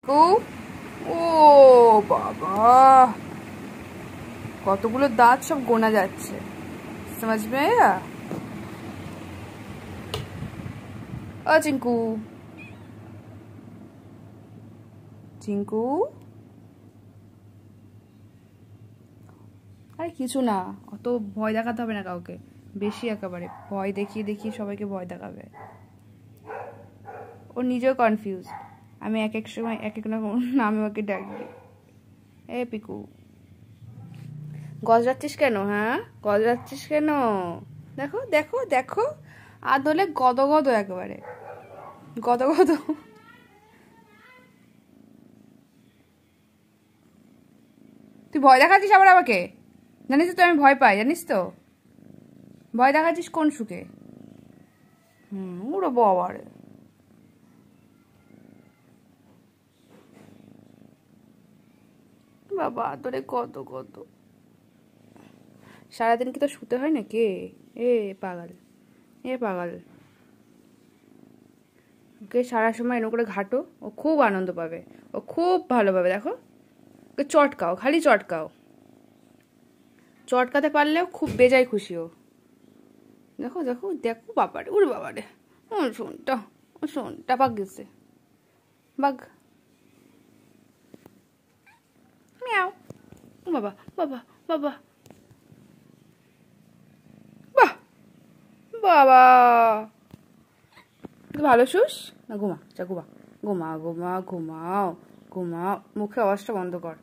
ও ও বাবা, কতগুলো দাঁত সব গোনা যাচ্ছে। समझ में आया? ও চিঙ্কু, চিঙ্কু, আরে কিছু না, অত ভয় দেখাতে হবে না কাউকে, বেশি একেবারে ভয় দেখিয়ে দেখিয়ে সবাইকে ভয় দেখাবে। ও নিজেও কনফিউজ, আমি এক এক সময় এক এক রকম নামে ওকে ডাকি। এ পিকু, গজরাচ্ছিস কেন? হ্যাঁ, গজরাচ্ছিস কেন? দেখো দেখো দেখো, আদলে গদ গদ, একেবারে গদ গদ। তুই ভয় দেখাচ্ছিস আবার আমাকে, জানিস তো আমি ভয় পাই, জানিস তো। ভয় দেখাচ্ছিস কোন সুখে? ওরে বাবারে, বাবা তোরে কত কত। সারাদিন কি তো শুতে হয় না কে? এ পাগল, এ পাগল, ওকে সারা সময় এনে করে ঘাটো, ও খুব আনন্দ পাবে, ও খুব ভালো পাবে। দেখো ওকে চটকাও, খালি চটকাও, চটকাতে পারলেও খুব বেজায় খুশি ও। দেখো দেখো দেখো, বাবারে, উড়ে বাবারে, ও শোনটা, ও শোনটা বাঘ গেছে, বাঘ, মিয়াও, বাবা বাবা বাবা, বাহ বাবা, ভালো শুস না, ঘুমা, যা ঘুমা, ঘুমা ঘুমা, ঘুমাও ঘুমাও, মুখে আওয়াজটা বন্ধ কর।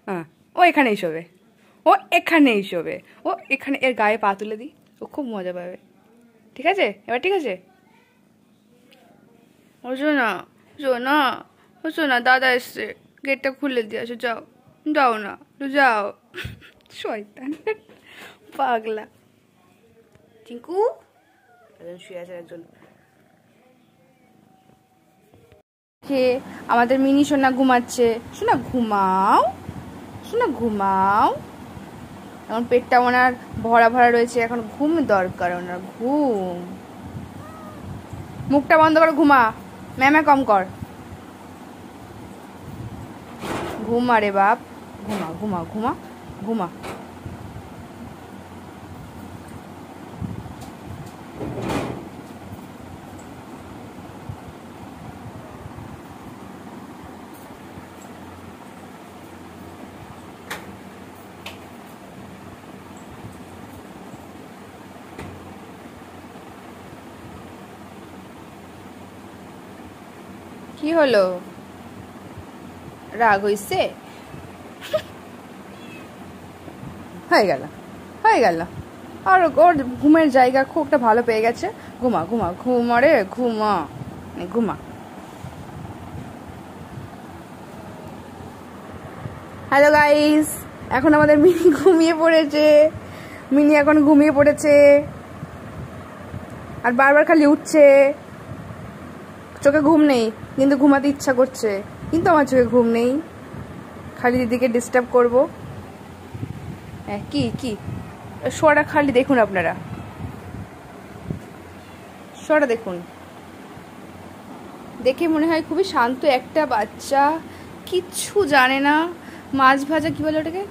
হ্যাঁ, ও এখানেই শোবে, ও এখানেই শোবে, ও এখানে, এর গায়ে পা তুলে দিই, ও খুব মজা পাবে। ঠিক আছে, এবার ঠিক আছে। ও শোনা, শোনা, ও শোনা, দাদা এসছে, গেটটা খুলে দিয়ে আসো, যাও, যাও না, তো যাও। শয়তান, পাগলা। চিঙ্কু, একজন শুয়ে আছে, একজন খেয়ে। আমাদের মিনি সোনা ঘুমাচ্ছে। সোনা ঘুমাও, সোনা ঘুমাও, এখন পেটটা ওনার ভরা ভরা রয়েছে, এখন ঘুম দরকার ওনার, ঘুম। মুখটা বন্ধ করে ঘুমা, ম্যামে কম কর, ঘুমা রে বাপ, ঘুমা ঘুমা ঘুমা ঘুমা। কি হলো, রাগ হইছে? হয়ে গেল, হয়ে গেল, আর ওর ঘুমের জায়গা খুব একটা ভালো পেয়ে গেছে। ঘুমা ঘুমা ঘুমা রে, ঘুমা, ঘুমা। হ্যালো গাইস, এখন আমাদের মিনি ঘুমিয়ে পড়েছে, মিনি এখন ঘুমিয়ে পড়েছে, আর বারবার খালি উঠছে। চোখে ঘুম নেই কিন্তু ঘুমাতে ইচ্ছা করছে, কিন্তু আমার চোখে ঘুম নেই, খালি দিদিকে ডিস্টার্ব করবো। হ্যাঁ, কি কি শোয়াটা খালি দেখুন আপনারা, শোয়াটা দেখুন, দেখে মনে হয় খুবই শান্ত একটা বাচ্চা, কিচ্ছু জানে না। মাছ ভাজা কি বলে ওটাকে,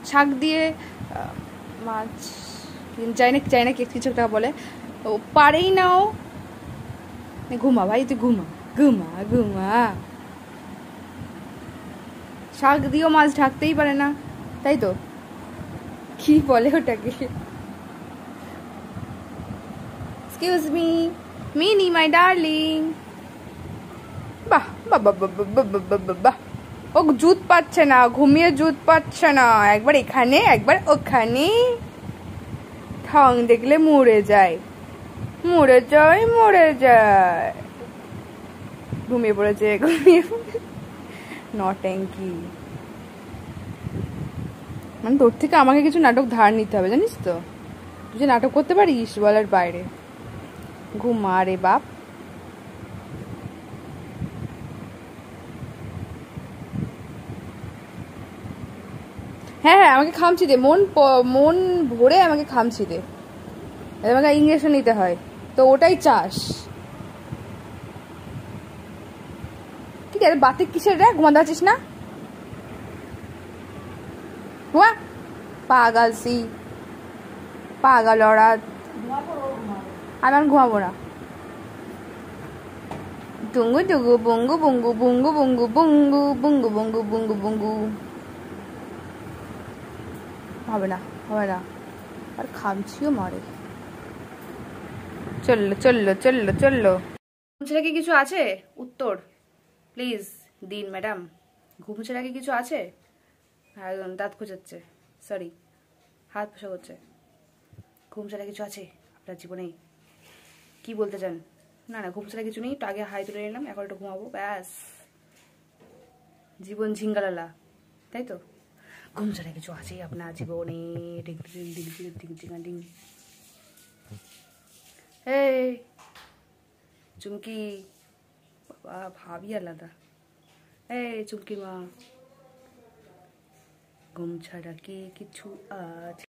শাক দিয়ে মাছ, চাই না কিছু একটা বলে, ও পারেই না ও। ঘুমা ভাই, তুই ঘুমা, ঘুমা ঘুমা। শাক দিয়েও মাছ ঢাকতেই পারে না, তাই তো, কি বলে ওটাকে, excuse me, mini my darling. বাহ বাহ বাহ বাহ বাহ বাহ, ও জুত পাচ্ছে না, ঘুমিয়ে জুত পাচ্ছে না, একবার এখানে একবার ওখানে, ঠং দেখলে মরে যায়, মরে যায়, মরে যায়। ঘুমিয়ে পড়েছে, ঘুমিয়ে নট্যাঙ্কি, মানে তোর থেকে আমাকে কিছু নাটক ধার নিতে হবে, জানিস তো, তুই যে নাটক করতে পারিস বলার বাইরে। ঘুমা রে বাপ, হ্যাঁ হ্যাঁ আমাকে খামচি দে, মন ভরে আমাকে খামচি দে, আমাকে ইংলিশে নিতে হয় তো ওটাই চাস। ঠিক আছে, বাতি কিসের রে, ঘুমাতে আছিস না? ঘুমা পাগল সি, পাগল औरत। আমি ঘুমাবো না। টুঙ্গু টুঙ্গু বুঙ্গু বুঙ্গু বুঙ্গু বুঙ্গু বুঙ্গু বুঙ্গু বুঙ্গু বুঙ্গু বুঙ্গু। হবে না হবে না, আর খামচিও মারে। চললো চললো চললো চললো। ঘুম ছেড়ে কি কিছু আছে? উত্তর প্লিজ দিন ম্যাডাম। ঘুম ছেড়ে কি কিছু আছে? দাঁত খোঁচাচ্ছে, সরি হাত পোষা করছে। ঘুম ছাড়া কিছু আছে আপনার জীবনে? কি বলতে চান? না না, ঘুম ছাড়া কিছু নেই, তো আগে হাই তুলে নিলাম, এখন একটু ঘুমাবো ব্যাস, জীবন ঝিঙ্গালালা, তাই তো? ঘুম ছাড়া কিছু আছে আপনার জীবনে? Ding ding ding ding ding ding ding. এই চুমকি, বাবা ভাবই আলাদা। এই চুমকি মা, ঘুম ছাড়া কি কিছু আছে?